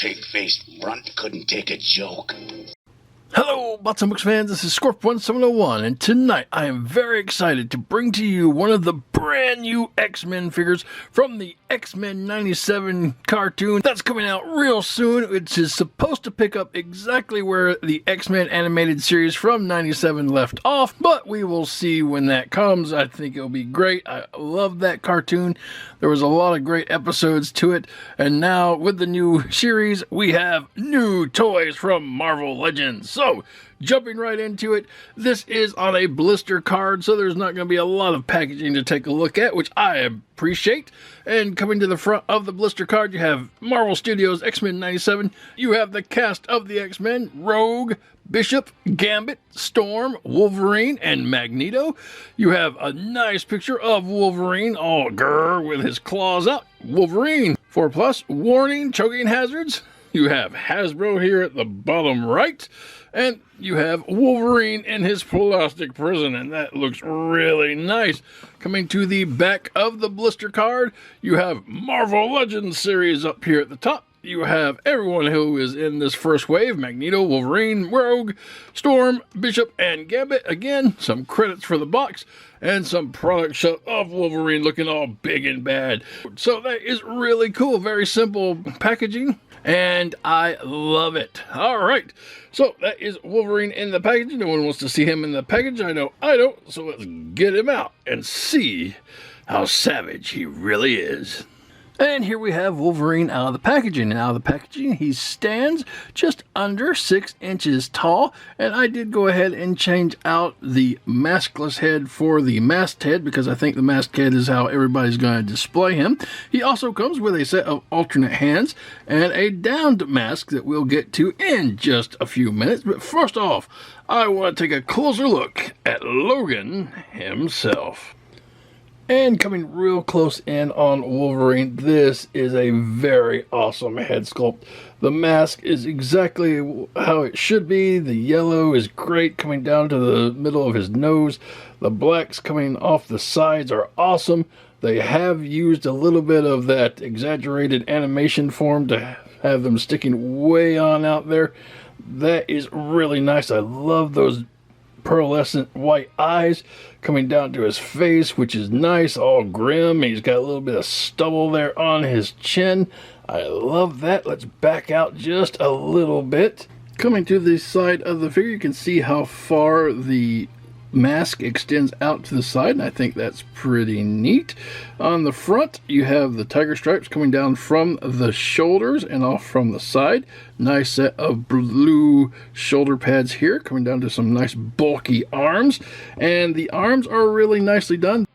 pig-faced runt couldn't take a joke. Hello, Bots and Books fans, this is Scorp1701, and tonight I am very excited to bring to you one of the brand new X-Men figures from the X-Men 97 cartoon that's coming out real soon, which is supposed to pick up exactly where the X-Men animated series from 97 left off, but we will see when that comes. I think it'll be great. I love that cartoon. There was a lot of great episodes to it, and now with the new series, we have new toys from Marvel Legends. So, jumping right into it, this is on a blister card, so there's not going to be a lot of packaging to take a look at, which I appreciate. And coming to the front of the blister card, you have Marvel Studios X-Men 97. You have the cast of the X-Men, Rogue, Bishop, Gambit, Storm, Wolverine, and Magneto. You have a nice picture of Wolverine, all grrr, with his claws out. Wolverine, 4+, warning, choking hazards. You have Hasbro here at the bottom right. And you have Wolverine in his plastic prison, and that looks really nice. Coming to the back of the blister card, you have Marvel Legends series up here at the top. You have everyone who is in this first wave: Magneto, Wolverine, Rogue, Storm, Bishop, and Gambit. Again, some credits for the box and some product shot of Wolverine looking all big and bad. So that is really cool. Very simple packaging, and I love it. All right, so that is Wolverine in the package. No one wants to see him in the package. I know I don't, so let's get him out and see how savage he really is. And here we have Wolverine out of the packaging. And out of the packaging, he stands just under 6 inches tall. And I did go ahead and change out the maskless head for the masked head, because I think the masked head is how everybody's going to display him. He also comes with a set of alternate hands and a downed mask that we'll get to in just a few minutes. But first off, I want to take a closer look at Logan himself. And coming real close in on Wolverine, this is a very awesome head sculpt. The mask is exactly how it should be. The yellow is great coming down to the middle of his nose. The blacks coming off the sides are awesome. They have used a little bit of that exaggerated animation form to have them sticking way on out there. That is really nice. I love those pearlescent white eyes coming down to his face, which is nice, all grim. He's got a little bit of stubble there on his chin. I love that. Let's back out just a little bit. Coming to the side of the figure, you can see how far the mask extends out to the side, and I think that's pretty neat. On the front, you have the tiger stripes coming down from the shoulders and off from the side. Nice set of blue shoulder pads here, coming down to some nice bulky arms, and the arms are really nicely done.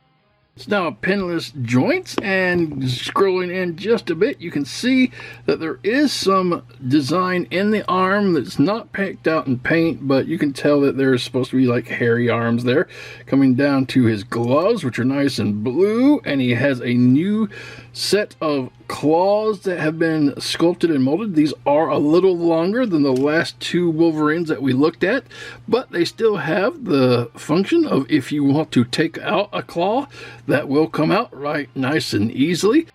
It's now pinless joints, and scrolling in just a bit, you can see that there is some design in the arm that's not picked out in paint, but you can tell that there's supposed to be like hairy arms there. Coming down to his gloves, which are nice and blue, and he has a new set of claws that have been sculpted and molded. These are a little longer than the last two Wolverines that we looked at, but they still have the function of, if you want to take out a claw, that will come out right nice and easily,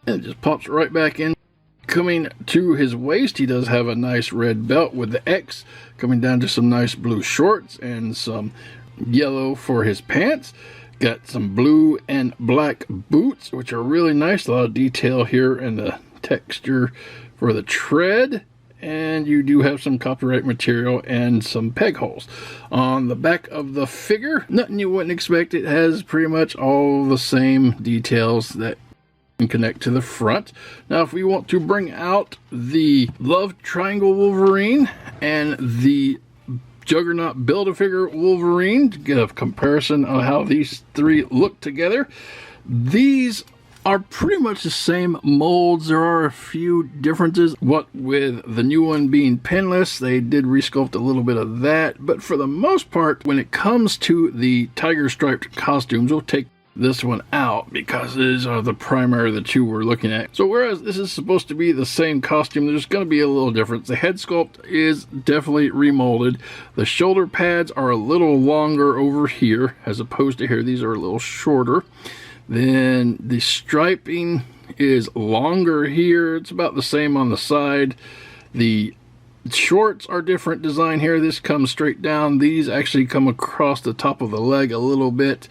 and it just pops right back in. Coming to his waist, he does have a nice red belt with the X, coming down to some nice blue shorts and some yellow for his pants. Got some blue and black boots, which are really nice. A lot of detail here in the texture for the tread. And you do have some copyright material and some peg holes. On the back of the figure, nothing you wouldn't expect. It has pretty much all the same details that can connect to the front. Now, if we want to bring out the Love Triangle Wolverine and the Juggernaut Build-A-Figure Wolverine to get a comparison on how these three look together, these are pretty much the same molds. There are a few differences. What with the new one being pinless, they did resculpt a little bit of that, but for the most part, when it comes to the tiger striped costumes, we'll take this one out because these are the primary the two we're looking at. So whereas this is supposed to be the same costume, there's going to be a little difference. The head sculpt is definitely remolded. The shoulder pads are a little longer over here as opposed to here. These are a little shorter. Then the striping is longer here. It's about the same on the side. The shorts are different design here. This comes straight down. These actually come across the top of the leg a little bit.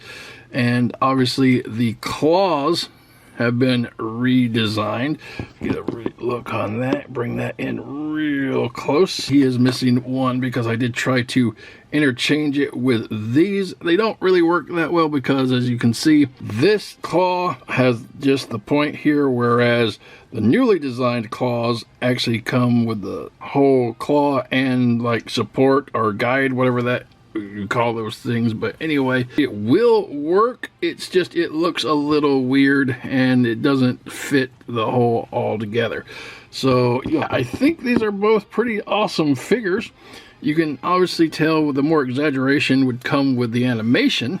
And obviously the claws have been redesigned. Get a look on that, bring that in real close. He is missing one because I did try to interchange it with these. They don't really work that well because, as you can see, this claw has just the point here, whereas the newly designed claws actually come with the whole claw and like support or guide, whatever that you call those things. But anyway, it will work. It's just it looks a little weird and it doesn't fit the whole all together. So yeah, I think these are both pretty awesome figures. You can obviously tell the more exaggeration would come with the animation,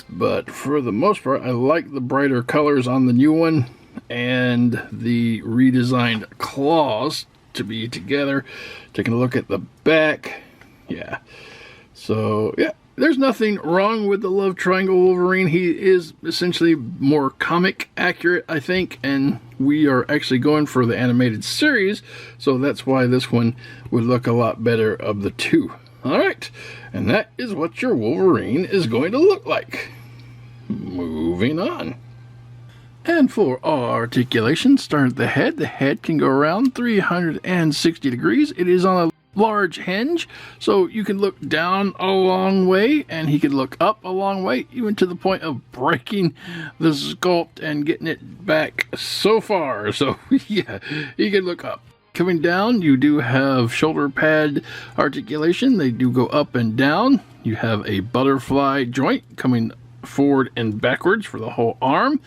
but for the most part I like the brighter colors on the new one and the redesigned claws to be together. Taking a look at the back, yeah. So, yeah, there's nothing wrong with the Love Triangle Wolverine. He is essentially more comic accurate, I think, and we are actually going for the animated series, so that's why this one would look a lot better of the two. Alright, and that is what your Wolverine is going to look like. Moving on. And for articulation, start at the head. The head can go around 360 degrees. It is on a large hinge, so you can look down a long way and he can look up a long way, even to the point of breaking the sculpt and getting it back so far. So yeah, he can look up. Coming down, you do have shoulder pad articulation. They do go up and down. You have a butterfly joint coming forward and backwards for the whole arm.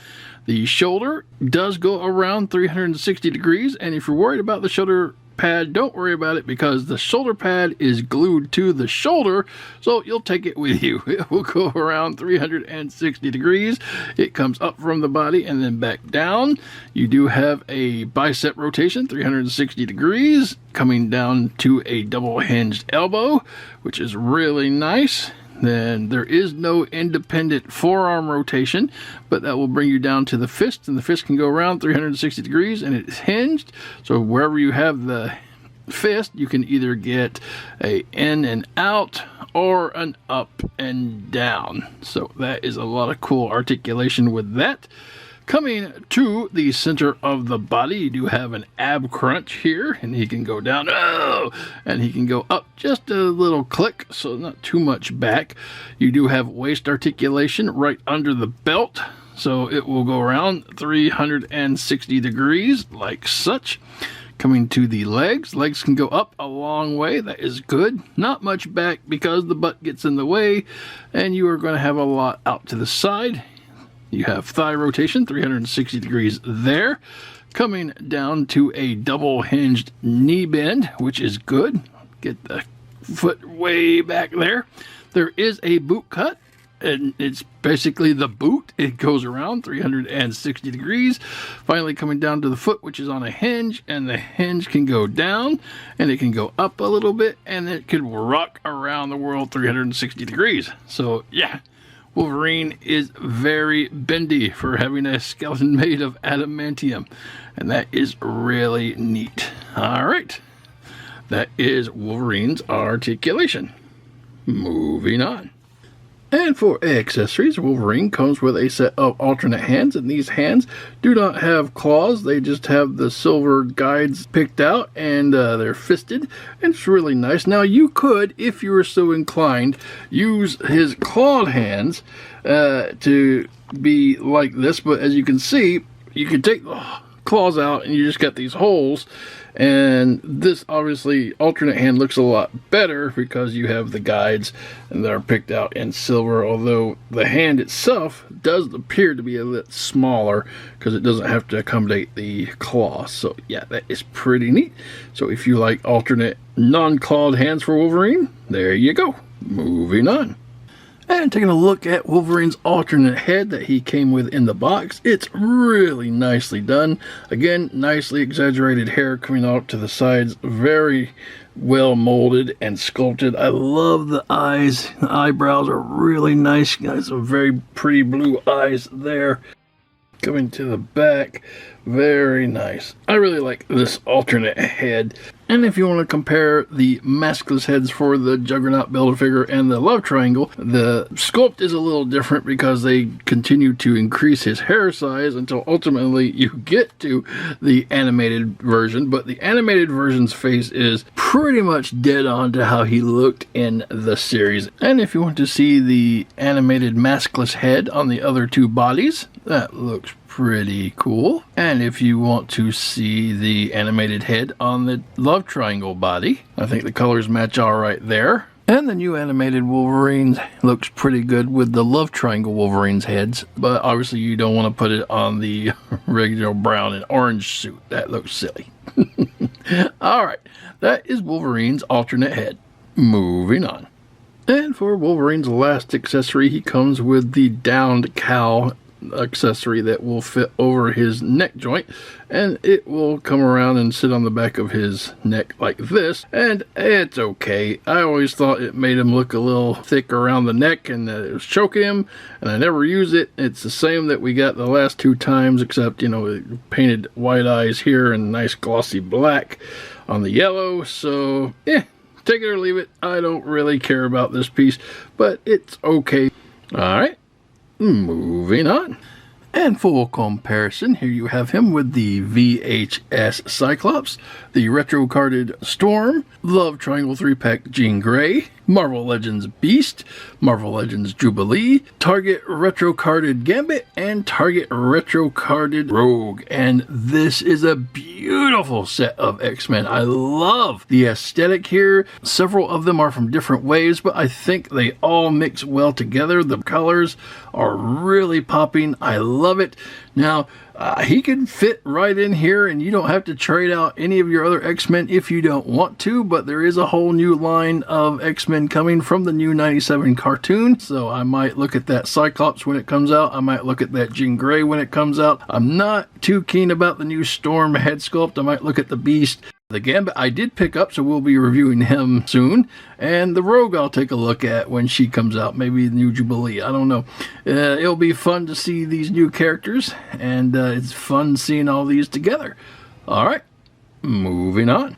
The shoulder does go around 360 degrees, and if you're worried about the shoulder pad, don't worry about it, because the shoulder pad is glued to the shoulder, so you'll take it with you. It will go around 360 degrees. It comes up from the body and then back down. You do have a bicep rotation, 360 degrees, coming down to a double hinged elbow, which is really nice. Then there is no independent forearm rotation, but that will bring you down to the fist, and the fist can go around 360 degrees and it's hinged. So wherever you have the fist, you can either get a in and out or an up and down. So that is a lot of cool articulation with that. Coming to the center of the body, you do have an ab crunch here, and he can go down, and he can go up just a little click, so not too much back. You do have waist articulation right under the belt, so it will go around 360 degrees like such. Coming to the legs can go up a long way. That is good. Not much back because the butt gets in the way, and you are going to have a lot out to the side. You have thigh rotation, 360 degrees there. Coming down to a double hinged knee bend, which is good. Get the foot way back there. There is a boot cut, and it's basically the boot. It goes around 360 degrees. Finally coming down to the foot, which is on a hinge, and the hinge can go down, and it can go up a little bit, and it can rock around the world 360 degrees. So, yeah. Wolverine is very bendy for having a skeleton made of adamantium, and that is really neat. Alright, that is Wolverine's articulation. Moving on. And for accessories, Wolverine comes with a set of alternate hands, and these hands do not have claws. They just have the silver guides picked out, and they're fisted. And it's really nice. Now, you could, if you were so inclined, use his clawed hands to be like this, but as you can see, you can take the claws out, and you just got these holes. And this obviously alternate hand looks a lot better because you have the guides and that are picked out in silver, although the hand itself does appear to be a little smaller because it doesn't have to accommodate the claw. So yeah, that is pretty neat. So if you like alternate non-clawed hands for Wolverine, there you go. Moving on. And taking a look at Wolverine's alternate head that he came with in the box, it's really nicely done. Again, nicely exaggerated hair coming out to the sides, very well molded and sculpted. I love the eyes. The eyebrows are really nice. Got some very pretty blue eyes there. Coming to the back, Very nice. I really like this alternate head. And if you want to compare the maskless heads for the Juggernaut Build-A-Figure and the Love Triangle, the sculpt is a little different because they continue to increase his hair size until ultimately you get to the animated version. But the animated version's face is pretty much dead on to how he looked in the series. And if you want to see the animated maskless head on the other two bodies, that looks pretty cool. And if you want to see the animated head on the Love Triangle body, I think the colors match all right there. And the new animated Wolverine looks pretty good with the Love Triangle Wolverine's heads, but obviously you don't want to put it on the regular brown and orange suit. That looks silly. Alright, that is Wolverine's alternate head. Moving on. And for Wolverine's last accessory, he comes with the downed cowl accessory that will fit over his neck joint, and it will come around and sit on the back of his neck like this, and it's okay. I always thought it made him look a little thick around the neck and that it was choking him, and I never use it. It's the same that we got the last two times, except, you know, painted white eyes here and nice glossy black on the yellow. So take it or leave it. I don't really care about this piece, but it's okay. Alright, moving on. And full comparison, here you have him with the VHS Cyclops, the retro carded Storm, Love Triangle 3-pack Jean Grey, Marvel Legends Beast, Marvel Legends Jubilee, Target retro carded Gambit, and Target retro carded Rogue. And this is a beautiful set of X-Men. I love the aesthetic here. Several of them are from different waves, but I think they all mix well together. The colors are really popping. I love it. Now, he can fit right in here, and you don't have to trade out any of your other X-Men if you don't want to, but there is a whole new line of X-Men coming from the new 97 cartoon, so I might look at that Cyclops when it comes out. I might look at that Jean Grey when it comes out. I'm not too keen about the new Storm head sculpt. I might look at the Beast. The Gambit I did pick up, so we'll be reviewing him soon. And the Rogue I'll take a look at when she comes out. Maybe the new Jubilee. I don't know. It'll be fun to see these new characters. And it's fun seeing all these together. Alright, moving on.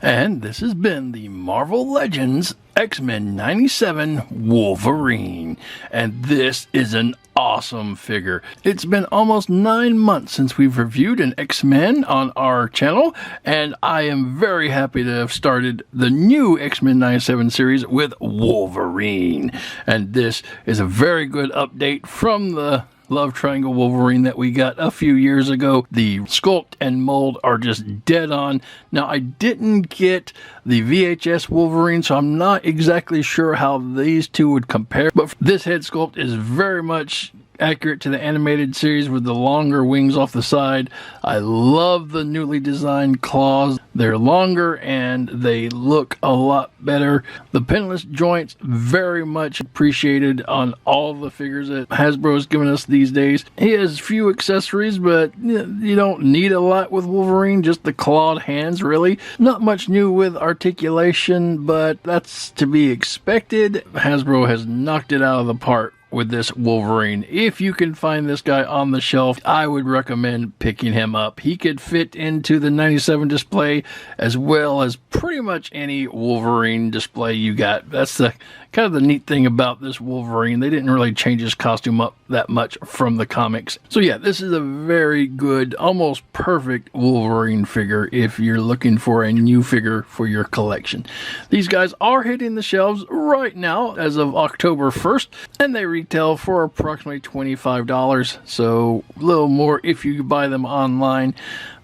And this has been the Marvel Legends X-Men 97 Wolverine. And this is an awesome figure. It's been almost 9 months since we've reviewed an X-Men on our channel, and I am very happy to have started the new X-Men 97 series with Wolverine. And this is a very good update from the Love Triangle Wolverine that we got a few years ago. The sculpt and mold are just dead on. Now, I didn't get the VHS Wolverine, so I'm not exactly sure how these two would compare, but this head sculpt is very much accurate to the animated series with the longer wings off the side. I love the newly designed claws. They're longer and they look a lot better. The pinless joints, very much appreciated on all the figures that Hasbro's given us these days. He has few accessories, but you don't need a lot with Wolverine, just the clawed hands really. Not much new with articulation, but that's to be expected. Hasbro has knocked it out of the park with this Wolverine. If you can find this guy on the shelf, I would recommend picking him up. He could fit into the 97 display as well as pretty much any Wolverine display you got. That's the kind of the neat thing about this Wolverine. They didn't really change his costume up that much from the comics. So yeah, this is a very good, almost perfect Wolverine figure if you're looking for a new figure for your collection. These guys are hitting the shelves right now as of October 1st, and they retail for approximately $25, so a little more if you buy them online.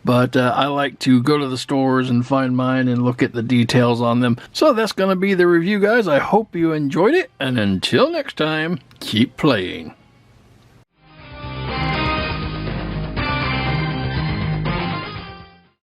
But I like to go to the stores and find mine and look at the details on them. So that's going to be the review, guys. I hope you enjoyed it, and until next time, keep playing.